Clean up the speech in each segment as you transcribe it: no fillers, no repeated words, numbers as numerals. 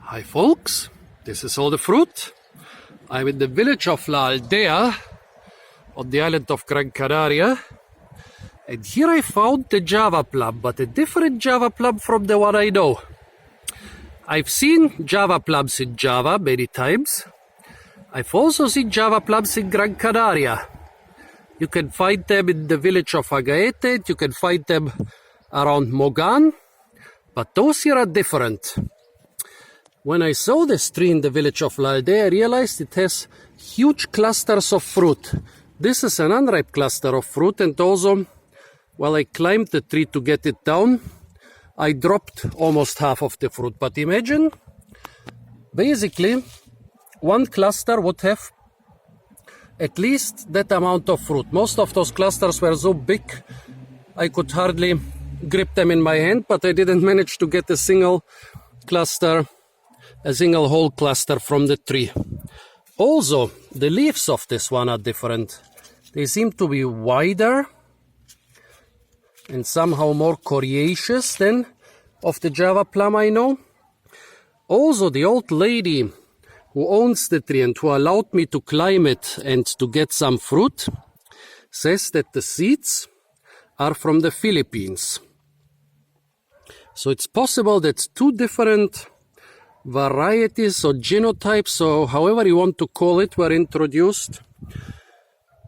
Hi folks, this is all the fruit. I'm in the village of La Aldea on the island of Gran Canaria, and here I found the Java plum, but a different Java plum from the one I know. I've seen Java plums in Java many times. I've also seen Java plums in Gran Canaria. You can find them in the village of Agaete, you can find them around Mogan, but those here are different. When I saw this tree in the village of La Aldea, I realized it has huge clusters of fruit. This is an unripe cluster of fruit, and also, while I climbed the tree to get it down, I dropped almost half of the fruit. But imagine, basically, one cluster would have at least that amount of fruit. Most of those clusters were so big, I could hardly grip them in my hand, but I didn't manage to get a single whole cluster from the tree. Also, the leaves of this one are different. They seem to be wider and somehow more coriaceous than of the Java plum I know. Also, the old lady who owns the tree and who allowed me to climb it and to get some fruit says that the seeds are from the Philippines. So it's possible that two different varieties or genotypes, or however you want to call it, were introduced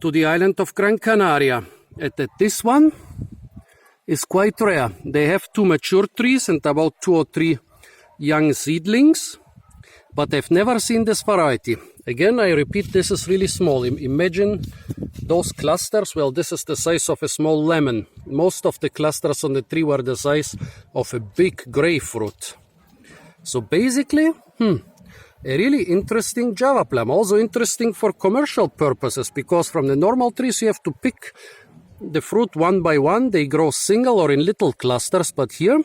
to the island of Gran Canaria. And that this one is quite rare. They have two mature trees and about 2 or 3 young seedlings, but I've never seen this variety. Again, I repeat, this is really small. Imagine those clusters. Well, this is the size of a small lemon. Most of the clusters on the tree were the size of a big grapefruit. So basically, a really interesting Java plum. Also interesting for commercial purposes, because from the normal trees you have to pick the fruit one by one. They grow single or in little clusters, but here,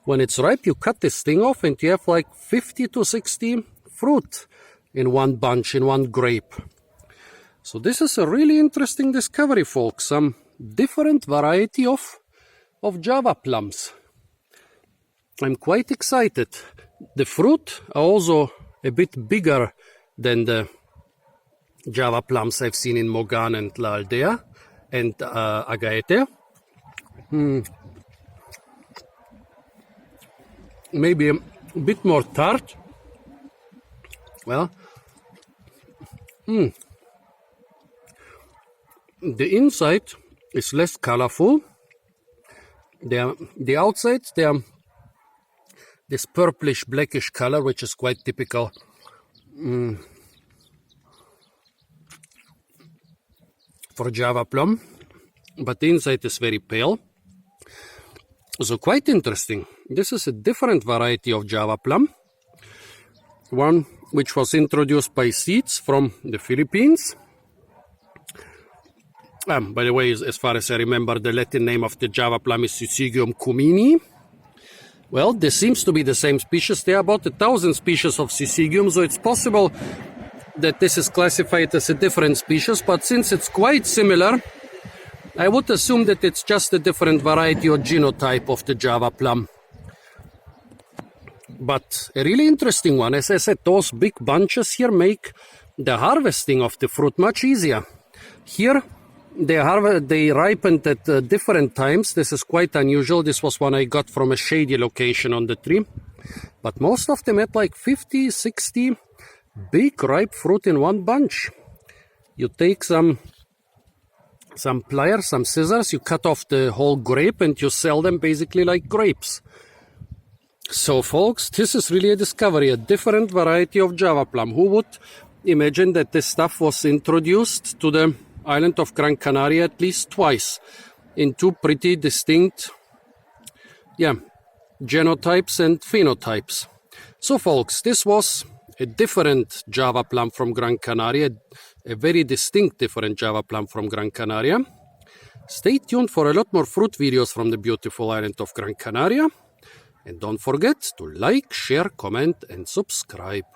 when it's ripe, you cut this thing off and you have like 50 to 60 fruit in one bunch, in one grape. So this is a really interesting discovery, folks. Some different variety of Java plums. I'm quite excited. The fruit are also a bit bigger than the Java plums I've seen in Mogan and La Aldea and Agaete. Maybe a bit more tart. Well, the inside is less colorful. The outside, they are this purplish blackish color, which is quite typical for Java plum, but the inside is very pale. So quite interesting. This is a different variety of Java plum, one which was introduced by seeds from the Philippines. By the way, as far as I remember, the Latin name of the Java plum is Syzygium cumini. Well, this seems to be the same species. There are about 1,000 species of Syzygium, so it's possible that this is classified as a different species, but since it's quite similar, I would assume that it's just a different variety or genotype of the Java plum. But a really interesting one. As I said, those big bunches here make the harvesting of the fruit much easier. Here, they ripened at different times. This is quite unusual. This was one I got from a shady location on the tree. But most of them had like 50, 60 big ripe fruit in one bunch. You take some pliers, some scissors, you cut off the whole grape and you sell them basically like grapes. So folks, this is really a discovery, a different variety of Java plum. Who would imagine that this stuff was introduced to the island of Gran Canaria at least twice in two pretty distinct genotypes and phenotypes. So folks, this was a different Java plum from Gran Canaria, a very distinct different Java plum from Gran Canaria. Stay tuned for a lot more fruit videos from the beautiful island of Gran Canaria. And don't forget to like, share, comment and subscribe.